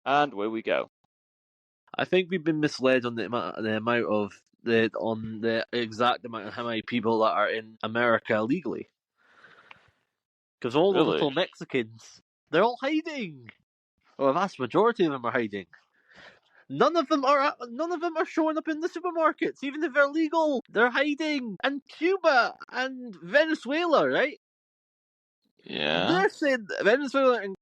And away we go. I think we've been misled on the exact amount of how many people that are in America illegally. Because all those Really? little Mexicans, they're all hiding. Well, a vast majority of them are hiding. None of them are showing up in the supermarkets, even if they're legal. They're hiding. And Cuba and Venezuela, right? Yeah. They're saying Venezuela and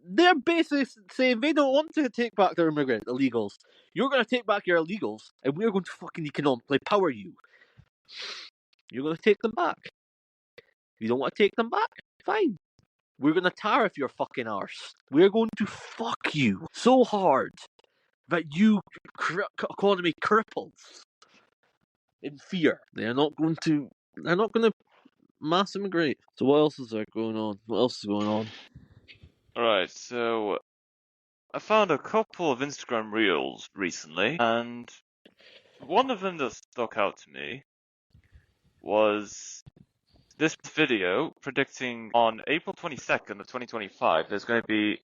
they're basically saying they don't want to take back their illegals. You're going to take back your illegals, and we're going to fucking economically power you. You're going to take them back. If you don't want to take them back, fine. We're going to tariff your fucking arse. We're going to fuck you so hard that you economy cripples in fear. They're not going to mass immigrate. So what else is there going on? What else is going on? Alright, so I found a couple of Instagram reels recently, and one of them that stuck out to me was this video predicting on April 22nd of 2025 there's going to be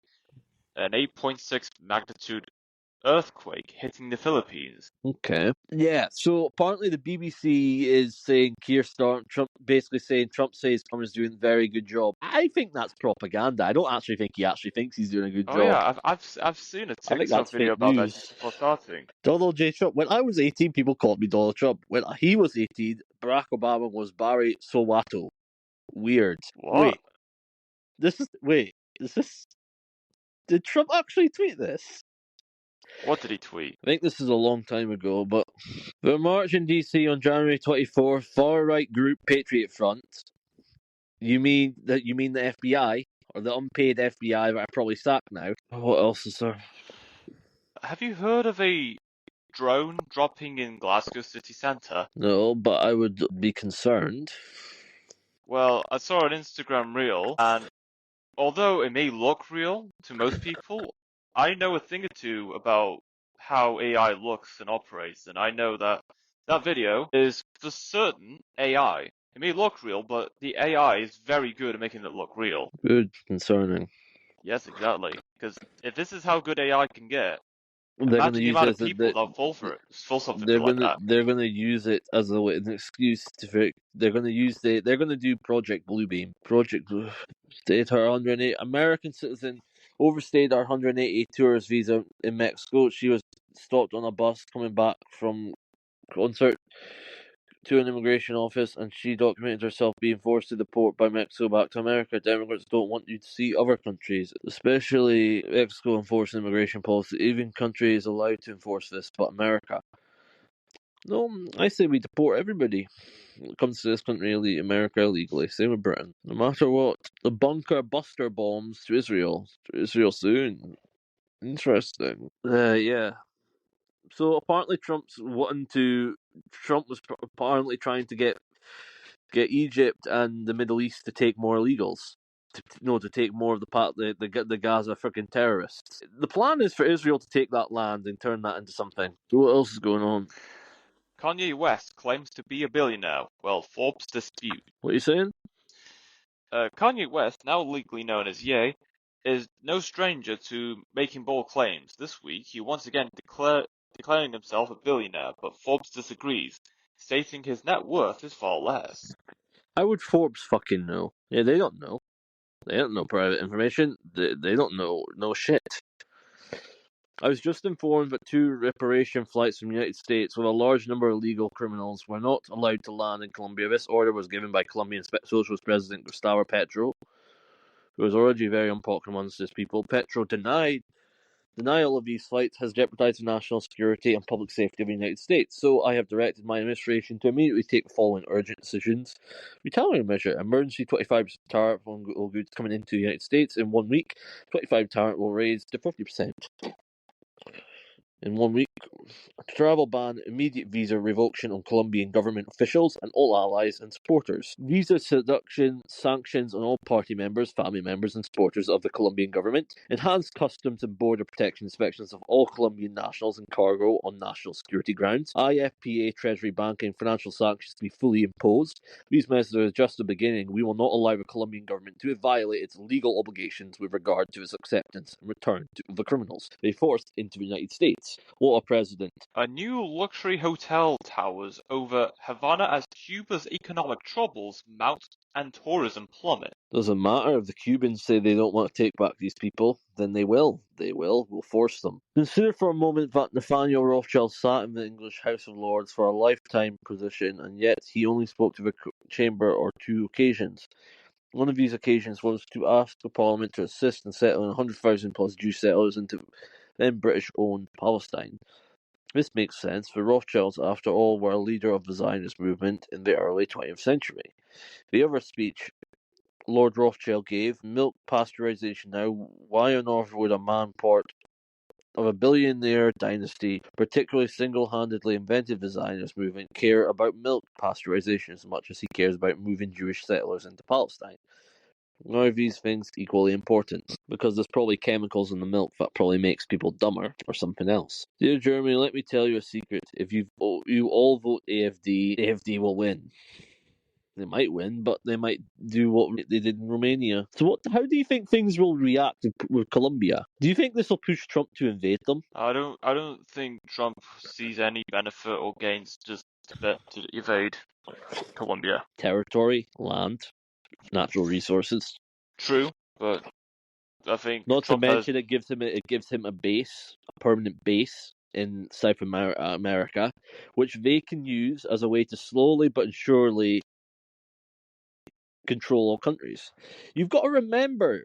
an 8.6 magnitude earthquake hitting the Philippines. Okay. Yeah, so apparently the BBC is saying Trump basically saying Trump says Trump is doing a very good job. I think that's propaganda. I don't actually think he actually thinks he's doing a good Oh job. yeah, I've seen a I think TikTok that's video fake about that news. just before starting. Donald J. Trump. When I was 18, people called me Donald Trump. When he was 18, Barack Obama was Barry Sowato. Weird. What? Wait. Did Trump actually tweet this? What did he tweet? I think this is a long time ago, but the march in DC on January 24th, far-right group Patriot Front. You mean the FBI or the unpaid FBI that are probably sacked now? What else is there? Have you heard of a drone dropping in Glasgow city centre? No, but I would be concerned. Well, I saw an Instagram reel, and although it may look real to most people, I know a thing or two about how AI looks and operates, and I know that that video is for certain AI. It may look real, but the AI is very good at making it look real. Good, concerning. Yes, exactly. Because if this is how good AI can get, They're going to imagine the use amount it of as a, people that'll fall something like that. they're going to use it as an excuse to they're going to they're going to do Project Bluebeam. Project Blue stayed her 108 American citizen overstayed her 180 tourist visa in Mexico. She was stopped on a bus coming back from concert to an immigration office, and she documented herself being forced to deport by Mexico back to America. Democrats don't want you to see other countries, especially Mexico enforcing immigration policy. Even country is allowed to enforce this, but America. No, I say we deport everybody. When it comes to this country, America illegally. Same with Britain. No matter what. The bunker buster bombs to Israel. To Israel soon. Interesting. Yeah. So apparently Trump was apparently trying to get Egypt and the Middle East to take more illegals. To take more of the Gaza freaking terrorists. The plan is for Israel to take that land and turn that into something. So what else is going on? Kanye West claims to be a billionaire. Well, Forbes dispute. What are you saying? Kanye West, now legally known as Ye, is no stranger to making bold claims. This week, he once again declaring himself a billionaire, but Forbes disagrees, stating his net worth is far less. How would Forbes fucking know? Yeah, they don't know. They don't know private information. They don't know shit. I was just informed that 2 repatriation flights from the United States with a large number of illegal criminals were not allowed to land in Colombia. This order was given by Colombian Socialist President Gustavo Petro, who was already very unpopular amongst his people. Petro denial of these flights has jeopardized the national security and public safety of the United States. So I have directed my administration to immediately take the following urgent decisions. Retaliatory measure: emergency 25% tariff on all goods coming into the United States in 1 week. 25% tariff will raise to 50%. in 1 week. A travel ban, immediate visa revocation on Colombian government officials and all allies and supporters. Visa seduction sanctions on all party members, family members, and supporters of the Colombian government. Enhanced customs and border protection inspections of all Colombian nationals and cargo on national security grounds. IFPA, Treasury, banking, financial sanctions to be fully imposed. These measures are just the beginning. We will not allow the Colombian government to violate its legal obligations with regard to its acceptance and return of the criminals they forced into the United States. What a president. A new luxury hotel towers over Havana as Cuba's economic troubles mount and tourism plummet. Doesn't matter if the Cubans say they don't want to take back these people, then they will. They will. We'll force them. Consider for a moment that Nathaniel Rothschild sat in the English House of Lords for a lifetime position, and yet he only spoke to the chamber on 2 occasions. One of these occasions was to ask the Parliament to assist in settling 100,000 plus Jew settlers into then British-owned Palestine. This makes sense, for Rothschilds, after all, were a leader of the Zionist movement in the early 20th century. The other speech Lord Rothschild gave, milk pasteurization now, why on earth would a man part of a billionaire dynasty, particularly single-handedly invented the Zionist movement, care about milk pasteurization as much as he cares about moving Jewish settlers into Palestine? None of these things equally important, because there's probably chemicals in the milk that probably makes people dumber, or something else. Dear Germany, let me tell you a secret. If you all vote AFD, AFD will win. They might win, but they might do what they did in Romania. So how do you think things will react with Colombia? Do you think this will push Trump to invade them? I don't think Trump sees any benefit or gains just to evade Colombia. Territory, land, natural resources. True, but I think Not Trump to mention, it gives him a base, a permanent base in South America, which they can use as a way to slowly but surely control all countries. You've got to remember,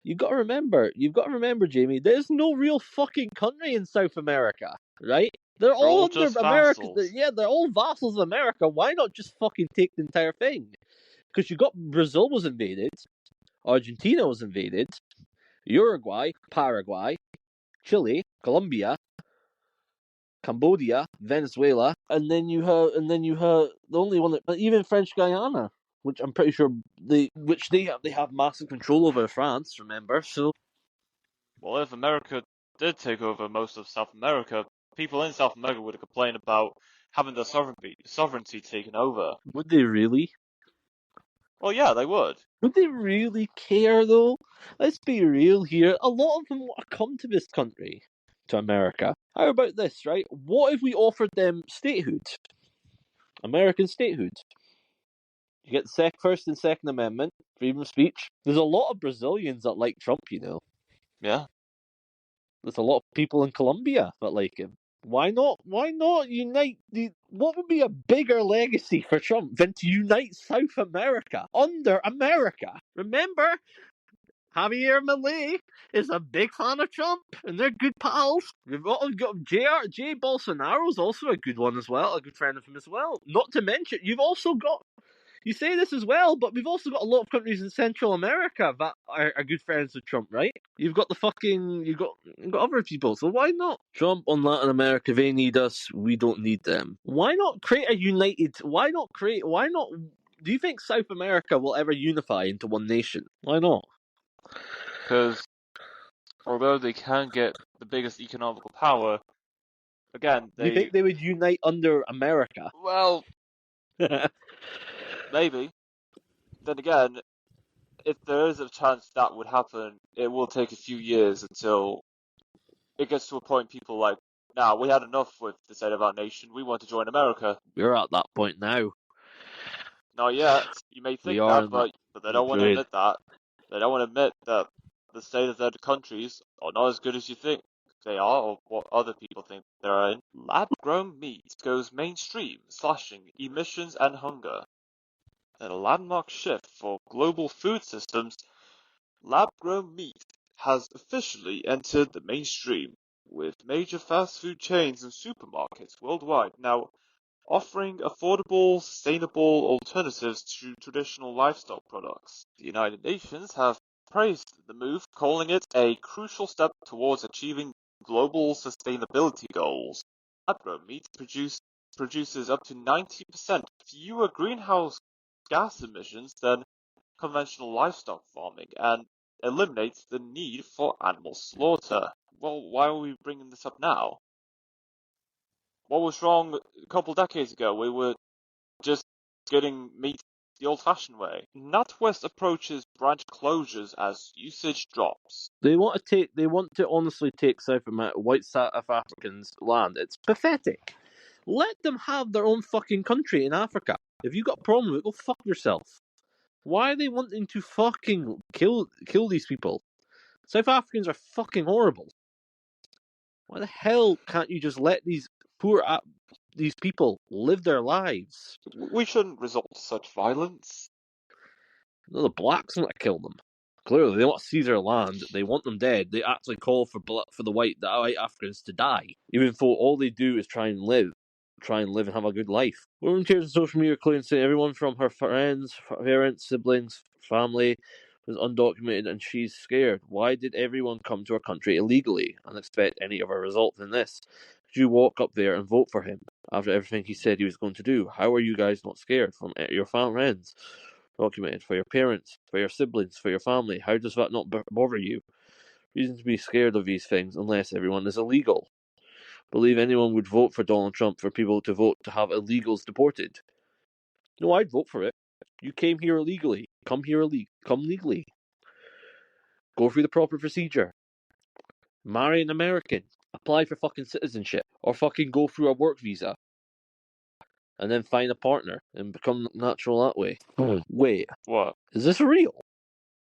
Jamie, there's no real fucking country in South America, right? They're they're all all under just America. vassals. They're all vassals of America. Why not just fucking take the entire thing? Because you got Brazil was invaded, Argentina was invaded, Uruguay, Paraguay, Chile, Colombia, Cambodia, Venezuela, and then you have the only one that even French Guyana, which I'm pretty sure they have massive control over France. Remember, so Well, if America did take over most of South America, people in South America would complain about having their sovereignty taken over. would they really? Well, yeah, they would. Would they really care though? Let's be real here. A lot of them want to come to this country, to America. How about this, right? What if we offered them statehood? American statehood. You get the First and Second Amendment, freedom of speech. There's a lot of Brazilians that like Trump, you know. Yeah. There's a lot of people in Colombia that like him. Why not? Why not unite the? What would be a bigger legacy for Trump than to unite South America under America? Remember, Javier Milei is a big fan of Trump, and they're good pals. We've got Jay Bolsonaro's also a good one as well, a good friend of him as well. Not to mention, you've also got. You say this as well, but we've also got a lot of countries in Central America that are good friends with Trump, right? You've got you've got other people, so why not? Trump on Latin America, they need us, we don't need them. Why not create a united, why not, do you think South America will ever unify into one nation? Why not? Because although they can get the biggest economical power, again, Do you think they would unite under America? well, maybe. Then again, if there is a chance that would happen, it will take a few years until it gets to a point people like, nah, we had enough with the state of our nation. We want to join America. We're at that point now. Not yet. You may We think are that, in that. but they don't want to admit that. They don't want to admit that the state of their countries are not as good as you think they are, or what other people think they're in. Lab-grown meat goes mainstream, slashing emissions and hunger. In a landmark shift for global food systems, lab-grown meat has officially entered the mainstream, with major fast food chains and supermarkets worldwide now offering affordable, sustainable alternatives to traditional livestock products. The United Nations have praised the move, calling it a crucial step towards achieving global sustainability goals. Lab-grown meat produces up to 90% fewer greenhouse gas emissions than conventional livestock farming and eliminates the need for animal slaughter. Well, why are we bringing this up now? What was wrong a couple decades ago? We were just getting meat the old-fashioned way. NatWest approaches branch closures as usage drops. They want to honestly take white South Africans' land. It's pathetic. Let them have their own fucking country in Africa. If you got a problem with it, go fuck yourself. Why are they wanting to fucking kill these people? South Africans are fucking horrible. Why the hell can't you just let these people live their lives? We shouldn't resort to such violence. No, the blacks want to kill them. Clearly, they want to seize their land. They want them dead. They actually call for the white Africans to die, even though all they do is try and live and have a good life. Woman appears on social media clearly saying everyone from her friends, parents, siblings, family was undocumented, and she's scared. Why did everyone come to our country illegally and expect any other result than this? Did you walk up there and vote for him after everything he said he was going to do? How are you guys not scared from your friends? Documented for your parents, for your siblings, for your family. How does that not bother you? Reason to be scared of these things unless everyone is illegal. Believe anyone would vote for Donald Trump for people to vote to have illegals deported? No, I'd vote for it. You came here illegally. Come legally. Go through the proper procedure. Marry an American. Apply for fucking citizenship. Or fucking go through a work visa. And then find a partner and become natural that way. Wait, What? is this real?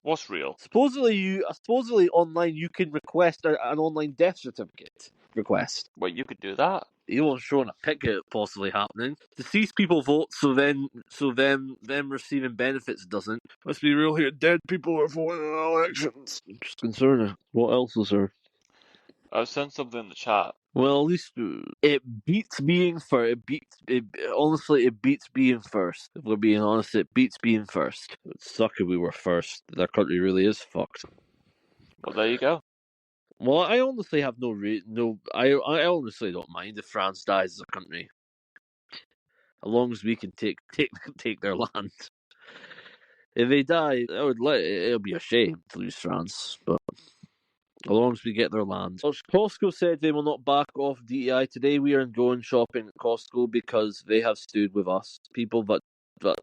What's real? Supposedly online you can request an online death certificate request. Wait, you could do that? You won't show a picture possibly happening. Deceased people vote, so them receiving benefits doesn't. Must be real here. Dead people are voting in elections. Just concerning. What else is there? I've sent something in the chat. Well, at least it beats being first. Honestly, it beats being first. If we're being honest, it beats being first. It would suck if we were first. Their country really is fucked. Well, there you go. Well, I honestly have I honestly don't mind if France dies as a country, as long as we can take their land. If they die, it'll be a shame to lose France, but as long as we get their land. Costco said they will not back off DEI. Today we are going shopping at Costco because they have stood with us. People that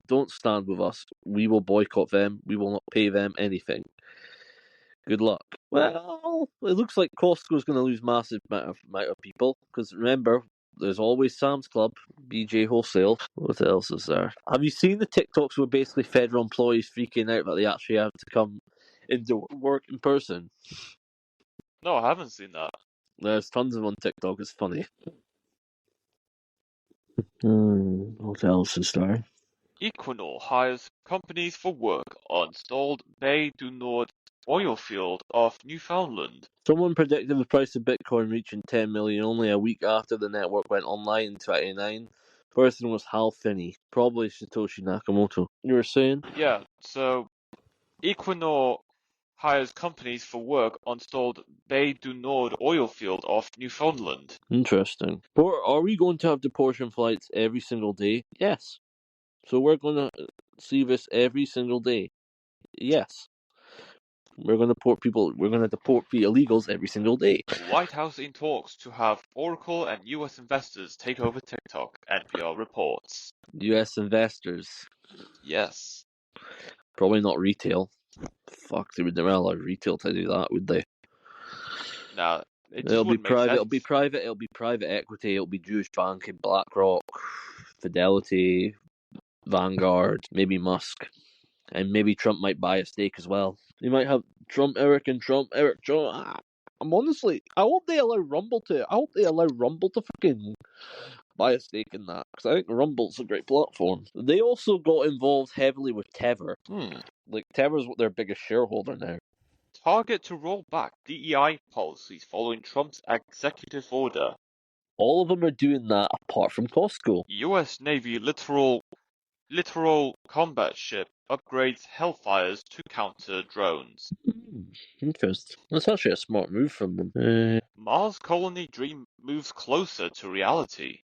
don't stand with us, we will boycott them. We will not pay them anything. Good luck. Well, it looks like Costco's going to lose massive amount of people because remember, there's always Sam's Club, BJ Wholesale. What else is there? Have you seen the TikToks where basically federal employees freaking out that they actually have to come into work in person? No, I haven't seen that. There's tons of them on TikTok. It's funny. What else is there? Equinor hires companies for work on stalled Bay du Nord oil field off Newfoundland. Someone predicted the price of Bitcoin reaching 10 million only a week after the network went online in 2009. Person was Hal Finney, probably Satoshi Nakamoto. You were saying? Yeah, so Equinor hires companies for work on stalled Bay du Nord oil field off Newfoundland. Interesting. Or are we going to have deportation flights every single day? Yes. So we're going to see this every single day. Yes. We're going to deport people. We're going to deport the illegals every single day. White House in talks to have Oracle and U.S. investors take over TikTok, NPR reports. U.S. investors. Yes. Probably not retail. Fuck, they would never allow retail to do that, would they? Now, it just It'll be wouldn't make private. sense. It'll be private equity. It'll be Jewish banking, BlackRock, Fidelity, Vanguard, maybe Musk, and maybe Trump might buy a stake as well. They might have Eric. I'm honestly, I hope they allow Rumble to fucking buy a stake in that because I think Rumble's a great platform. They also got involved heavily with Tether. Like Tether's their biggest shareholder now. Target to roll back DEI policies following Trump's executive order. All of them are doing that apart from Costco. U.S. Navy littoral littoral combat ship upgrades Hellfires to counter drones. Interesting. That's actually a smart move from them. Mars colony dream moves closer to reality.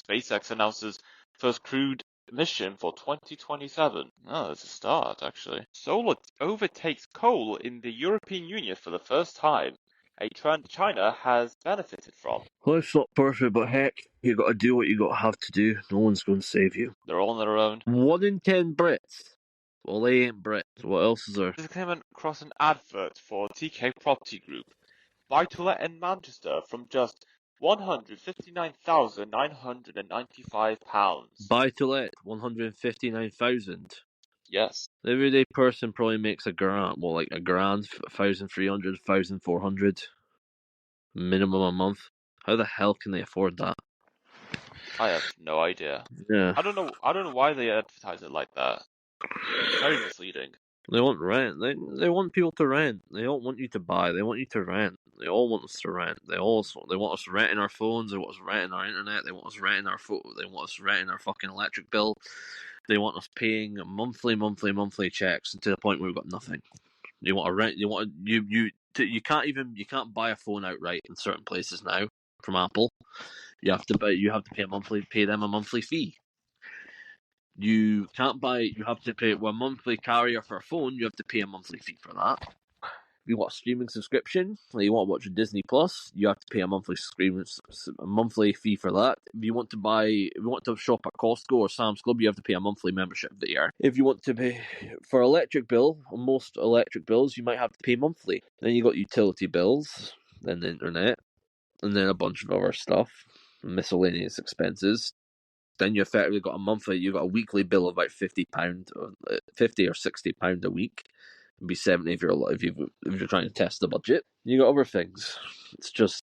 SpaceX announces first crewed mission for 2027. Oh, that's a start, actually. Solar overtakes coal in the European Union for the first time, a trend China has benefited from. Life's not perfect, but heck, you gotta do what you gotta have to do. No one's gonna save you. They're all on their own. 1 in 10 Brits. Well, they ain't Brits. What else is there? This came across an advert for TK Property Group. Buy to let in Manchester from just £159,995. Buy to let, 159,000. Yes. The everyday person probably makes a grand, well, like a grand, 1,300, 1,400 minimum a month. How the hell can they afford that? I have no idea. Yeah. I don't know why they advertise it like that. It's very misleading. They want rent. They want people to rent. They don't want you to buy. They want you to rent. They all want us to rent. They want us renting our phones. They want us renting our internet. They want us renting our They want us renting our fucking electric bill. They want us paying monthly checks to the point where we've got nothing. You want to rent. You can't buy a phone outright in certain places now from Apple. You have to pay them a monthly fee. You can't buy. You have to pay a monthly carrier for a phone. You have to pay a monthly fee for that. If you want a streaming subscription, you want to watch Disney Plus, you have to pay a monthly fee for that. If you want to shop at Costco or Sam's Club, you have to pay a monthly membership there. If you want to pay for electric bill, most electric bills, you might have to pay monthly. Then you got utility bills, then the internet, and then a bunch of other stuff, miscellaneous expenses. Then you effectively got you've got a weekly bill of about £50 or £50 or £60 a week. It'd be 70 if you're trying to test the budget. You got other things. It's just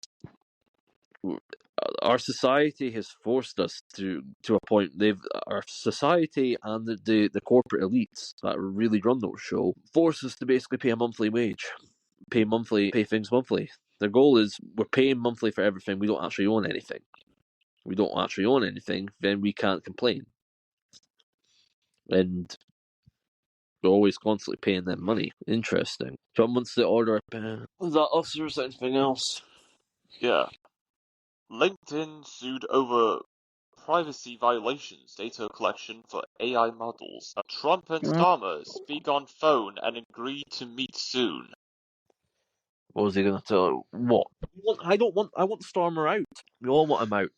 our society has forced us to a point. Our society and the corporate elites that really run those shows force us to basically pay a monthly wage, pay things monthly. Their goal is we're paying monthly for everything. We don't actually own anything. Then we can't complain. And we're always constantly paying them money. Interesting. Trump wants to order is that us or something else? Yeah. LinkedIn sued over privacy violations data collection for AI models. Trump and Starmer speak on phone and agree to meet soon. What was he going to tell? What? I want Stormer out. We all want him out.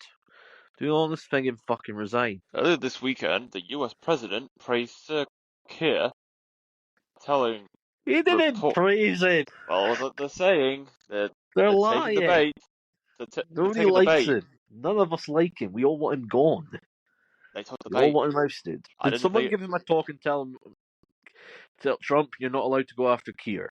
Do all this thing and fucking resign. Earlier this weekend, the US president praised Sir Keir, telling He didn't praise him. well, they're saying that They're taking the lying. bait. Nobody likes him. None of us like him. We all want him gone. They took the We all bait. want him ousted. Did someone give him a talk and tell Trump, you're not allowed to go after Keir?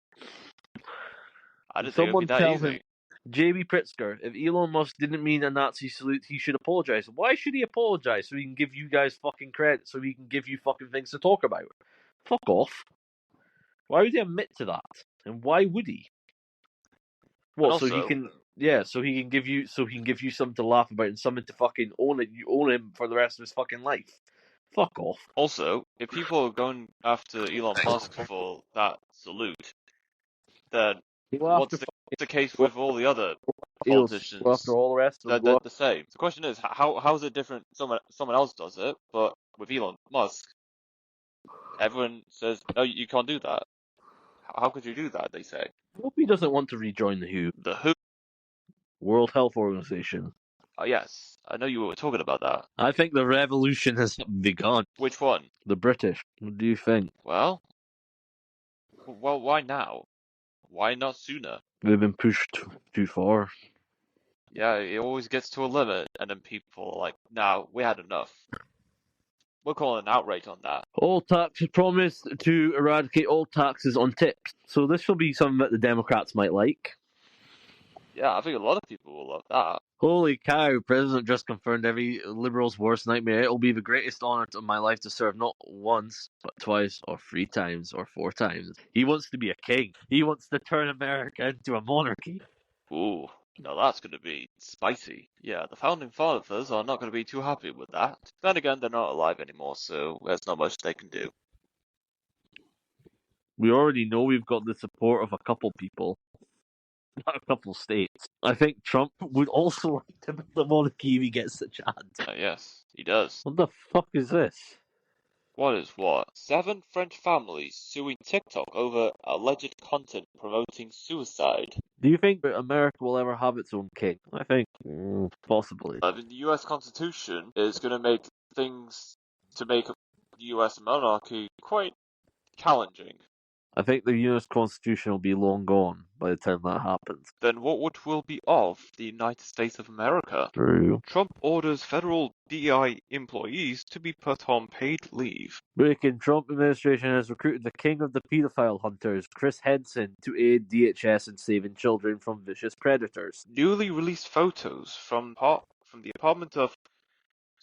I didn't think it would be that easy. J.B. Pritzker, if Elon Musk didn't mean a Nazi salute, he should apologize. Why should he apologize? So he can give you guys fucking credit, so he can give you fucking things to talk about. Fuck off. Why would he admit to that? And why would he? What? Also, so he can give you something to laugh about and something to fucking own it. You own him for the rest of his fucking life. Fuck off. Also, if people are going after Elon Musk for that salute, then what's the case with all the other politicians? After all the rest, they're the same. The question is, how is it different? Someone else does it, but with Elon Musk, everyone says, no, you can't do that. How could you do that? They say. I hope he doesn't want to rejoin the WHO. The WHO? World Health Organization. Oh, yes. I know you were talking about that. I think the revolution has begun. Which one? The British. What do you think? Well, why now? Why not sooner? We've been pushed too far. Yeah, it always gets to a limit, and then people are like, "No, we had enough." We're calling an outrage on that. All taxes promised to eradicate all taxes on tips. So this will be something that the Democrats might like. Yeah, I think a lot of people will love that. Holy cow, President just confirmed every liberal's worst nightmare. It'll be the greatest honor of my life to serve not once, but twice, or 3 times, or 4 times. He wants to be a king. He wants to turn America into a monarchy. Ooh. Now that's going to be spicy. Yeah, the founding fathers are not going to be too happy with that. Then again, they're not alive anymore, so there's not much they can do. We already know we've got the support of a couple people, not a couple states. I think Trump would also like to build a monarchy if he gets the chance. Yes, he does. What the fuck is this? What is what? 7 French families suing TikTok over alleged content promoting suicide. Do you think that America will ever have its own king? I think possibly. I mean, the US Constitution is going to make things to make the US monarchy quite challenging. I think the US Constitution will be long gone by the time that happens. Then what will be of the United States of America? True. Trump orders federal DEI employees to be put on paid leave. Breaking: Trump administration has recruited the king of the paedophile hunters, Chris Henson, to aid DHS in saving children from vicious predators. Newly released photos from the apartment of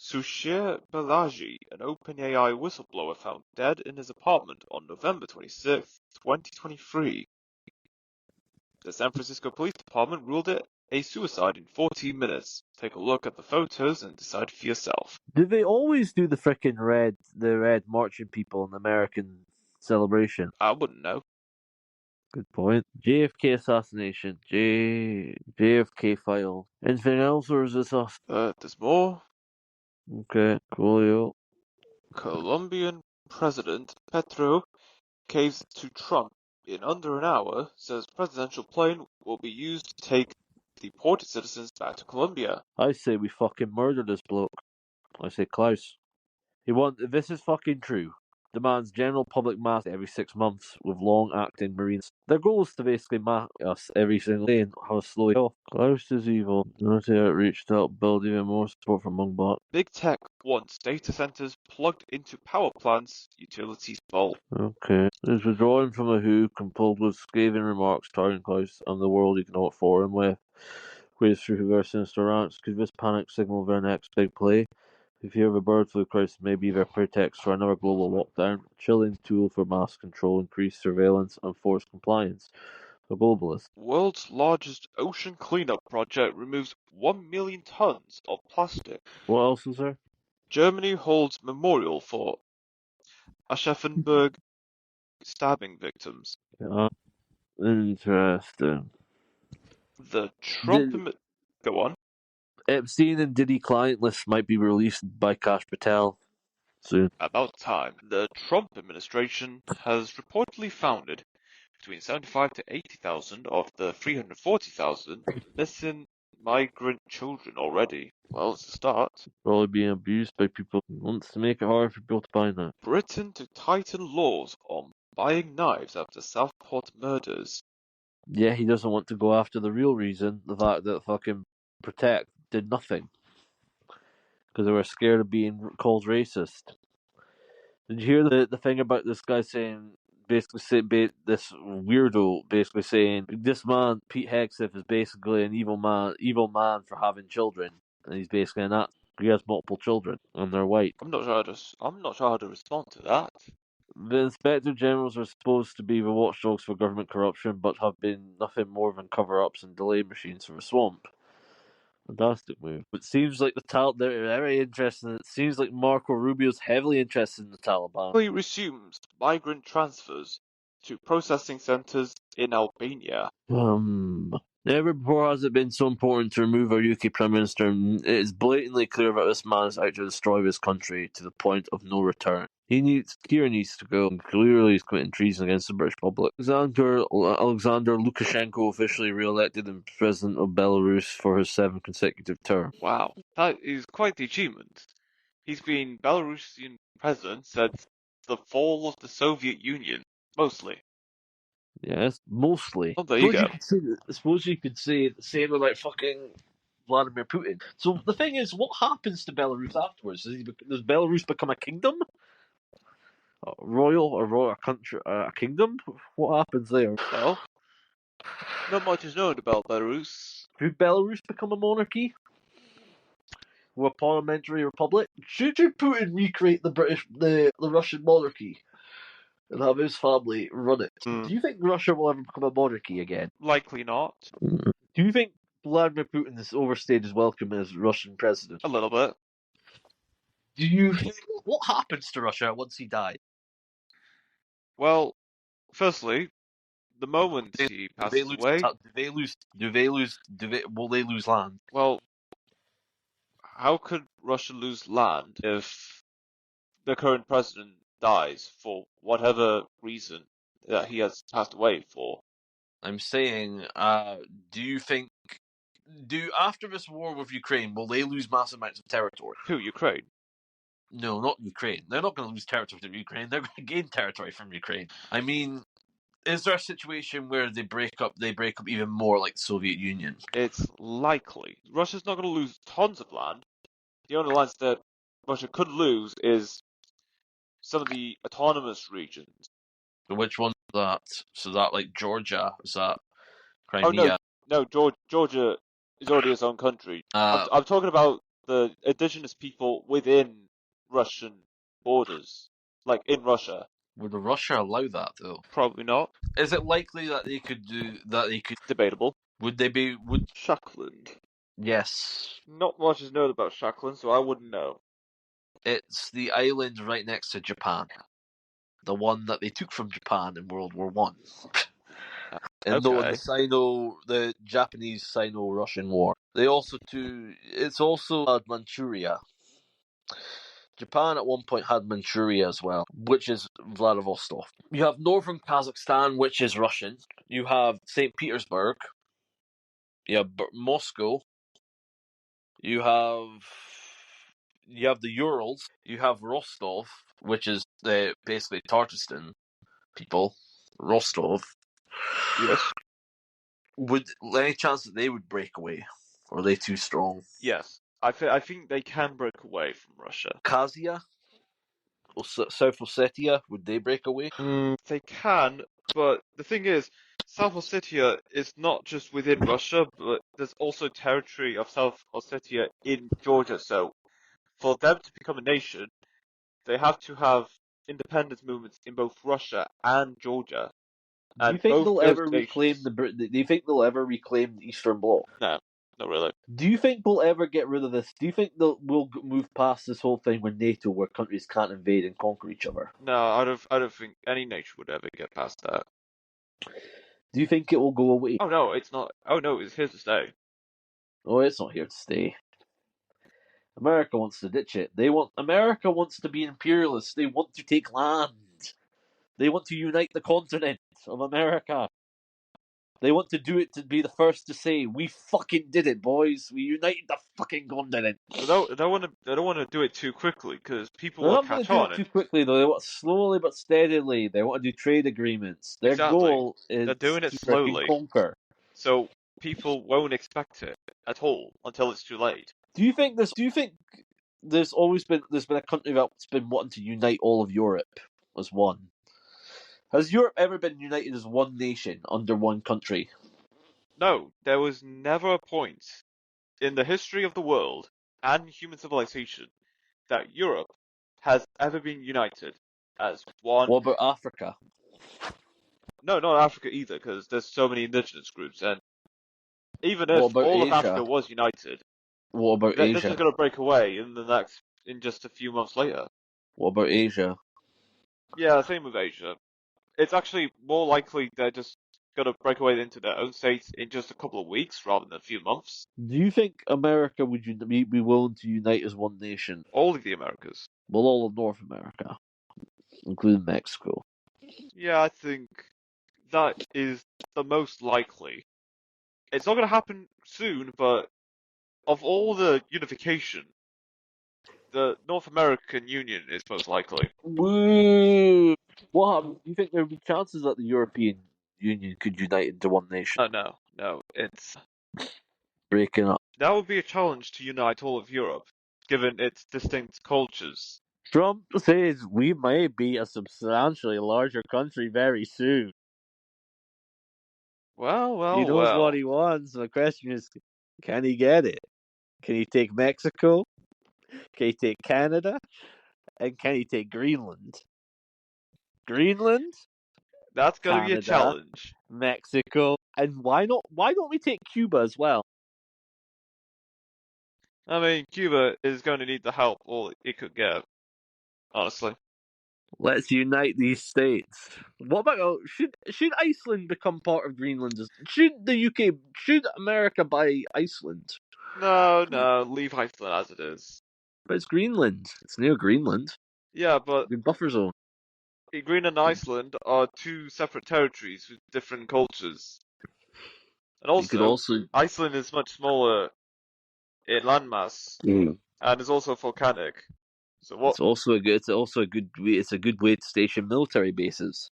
Sushir Balaji, an OpenAI whistleblower found dead in his apartment on November 26, 2023. The San Francisco Police Department ruled it a suicide in 14 minutes. Take a look at the photos and decide for yourself. Did they always do the red marching people in the American celebration? I wouldn't know. Good point. JFK assassination. JFK file. Anything else, or is this us? There's more. Okay, coolio. Colombian President Petro caves to Trump in under an hour, says presidential plane will be used to take deported citizens back to Colombia. I say we fucking murder this bloke. I say Klaus. If this is fucking true, demands general public mass every 6 months with long-acting Marines. Their goal is to basically mass us every single day and have us slowly off. Klaus is evil. Military outreach to help build even more support for Mungbot. Big tech wants data centers plugged into power plants, utilities bolt. Okay. Is withdrawing from a who compelled with scathing remarks targeting Klaus and the world he cannot foreign with. Waves through their sinister ranks. Could this panic signal their next big play? The fear of a bird flu crisis may be their pretext for another global lockdown, a chilling tool for mass control, increased surveillance, and forced compliance. The globalist. World's largest ocean cleanup project removes 1 million tons of plastic. What else is there? Germany holds memorial for Aschaffenburg stabbing victims. Yeah. Interesting. The Trump... Go on. Epstein and Diddy client lists might be released by Kash Patel soon. About time. The Trump administration has reportedly founded between 75 to 80,000 of the 340,000 missing migrant children already. Well, it's a start. Probably being abused by people who wants to make it hard for people to buy that. Britain to tighten laws on buying knives after Southport murders. Yeah, he doesn't want to go after the real reason, the fact that fucking Protect did nothing. Because they were scared of being called racist. Did you hear the thing about this guy saying, this weirdo basically saying, this man, Pete Hegseth, is basically an evil man for having children. And he's basically an act. He has multiple children, and they're white. I'm not sure how to respond to that. The Inspector Generals are supposed to be the watchdogs for government corruption, but have been nothing more than cover-ups and delay machines for the swamp. Fantastic move. It seems like they're very interested. It seems like Marco Rubio's heavily interested in the Taliban. He resumes migrant transfers to processing centres in Albania. Never before has it been so important to remove our UK Prime Minister. It is blatantly clear that this man is out to destroy this country to the point of no return. Kieran needs to go, and clearly he's committing treason against the British public. Alexander Lukashenko officially re-elected as President of Belarus for his 7th consecutive term. Wow, that is quite the achievement. He's been Belarusian president since the fall of the Soviet Union, mostly. Yes, mostly. Oh, there you go. I suppose you could say the same about fucking Vladimir Putin. So the thing is, what happens to Belarus afterwards? Does Belarus become a kingdom? A country, a kingdom? What happens there? Well, not much is known about Belarus. Should Belarus become a monarchy? Or a parliamentary republic? Should Putin recreate the Russian monarchy and have his family run it? Do you think Russia will ever become a monarchy again? Likely not. Do you think Vladimir Putin has overstayed his welcome as Russian president. A little bit. Do you think what happens to Russia once he dies? Well, firstly, the moment he Do they passes lose? away, Will they lose land? well, how could Russia lose land if the current president dies for whatever reason that he has passed away for? I'm saying, do you think after this war with Ukraine, will they lose massive amounts of territory? Who, Ukraine? No, not Ukraine. They're not going to lose territory from Ukraine. They're going to gain territory from Ukraine. I mean, is there a situation where they break up even more like the Soviet Union? It's likely. Russia's not going to lose tons of land. The only lands that Russia could lose is some of the autonomous regions. Which one is that? So that like Georgia? Is that Oh no, Crimea? no, Georgia is already its own country. I'm talking about the indigenous people within Russian borders, like in Russia. Would Russia allow that though? Probably not. Is it likely that they could do that? They could. Debatable. Would they be? Would Shakland. yes? Not much is known about Shakland, so I wouldn't know. It's the island right next to Japan, the one that they took from Japan in World War One. And though in the Japanese Sino-Russian War, it's also Manchuria. Japan at one point had Manchuria as well, which is Vladivostok. You have northern Kazakhstan, which is Russian. You have St. Petersburg. You have Moscow. You have the Urals. You have Rostov, which is basically Tatarstan people. Rostov. Yes. Would any chance that they would break away? Or are they too strong? Yes. I think they can break away from Russia. Khazia? Or South Ossetia? Would they break away? They can, but the thing is, South Ossetia is not just within Russia, but there's also territory of South Ossetia in Georgia. So for them to become a nation, they have to have independence movements in both Russia and Georgia. Do you think they'll ever reclaim Do you think they'll ever reclaim the Eastern Bloc? No, not really. Do you think we'll ever get rid of this? Do you think we'll move past this whole thing with NATO, where countries can't invade and conquer each other? No, I don't think any nation would ever get past that. Do you think it will go away? Oh no, it's not. Oh no, it's here to stay. Oh, it's not here to stay. America wants to ditch it. America wants to be imperialist. They want to take land. They want to unite the continent of America. They want to do it to be the first to say, "We fucking did it, boys. We united the fucking continent." They don't want to do it too quickly because people They're will not going catch to do on. it too quickly, though. They want slowly but steadily. They want to do trade agreements. Their Exactly. goal is They're doing it to freaking slowly, conquer. so people won't expect it at all until it's too late. Do you think there's been a country that's been wanting to unite all of Europe as one? Has Europe ever been united as one nation under one country? No, there was never a point in the history of the world and human civilization that Europe has ever been united as one. What about Africa? No, not Africa either, because there's so many indigenous groups, and even What if about all of Asia? Africa was united, What about this Asia? is going to break away in just a few months later. What about Asia? Yeah, same with Asia. It's actually more likely they're just going to break away into their own states in just a couple of weeks rather than a few months. Do you think America would be willing to unite as one nation? All of the Americas. Well, all of North America, including Mexico. Yeah, I think that is the most likely. It's not going to happen soon, but of all the unification, the North American Union is most likely. Woo! What do you think there would be chances that the European Union could unite into one nation? No, it's Breaking up. that would be a challenge to unite all of Europe, given its distinct cultures. Trump says we may be a substantially larger country very soon. He knows what he wants. The question is, can he get it? Can he take Mexico? Can he take Canada? And can he take Greenland? Greenland, That's going to be a Canada, challenge. Mexico, and why not? Why don't we take Cuba as well? I mean, Cuba is going to need the help all it could get, honestly. Let's unite these states. What about should Iceland become part of Greenland? Should the UK should America buy Iceland? No, leave Iceland as it is. But it's Greenland. It's near Greenland. Yeah, but Good buffer zone. Greenland and Iceland are two separate territories with different cultures. And You could also, also Iceland is much smaller in landmass and is also volcanic. So what it's also a good way to station military bases.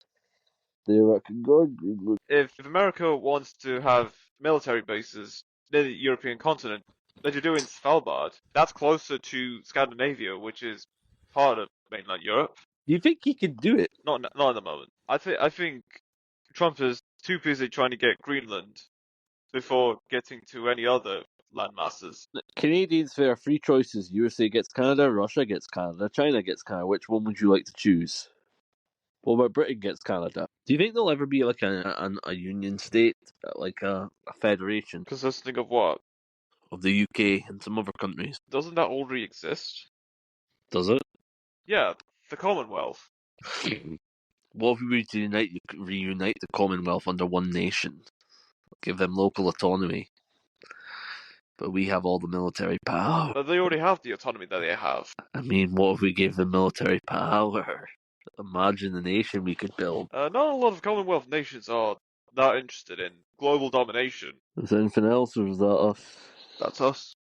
There I can go Greenland. if America wants to have military bases near the European continent, they should do in Svalbard. That's closer to Scandinavia, which is part of mainland Europe. Do you think he could do it? Not at the moment. I think Trump is too busy trying to get Greenland before getting to any other land masses. Canadians, there are three choices. USA gets Canada, Russia gets Canada, China gets Canada. Which one would you like to choose? What about Britain gets Canada? Do you think there'll ever be like a union state, like a federation Consisting of what? of the UK and some other countries? Doesn't that already exist? Does it? Yeah, the Commonwealth. What if we were to reunite the Commonwealth under one nation? Give them local autonomy. But we have all the military power. But they already have the autonomy that they have. I mean, what if we gave them military power? Imagine the nation we could build. Not a lot of Commonwealth nations are that interested in global domination. Is there anything else, or is that us? That's us.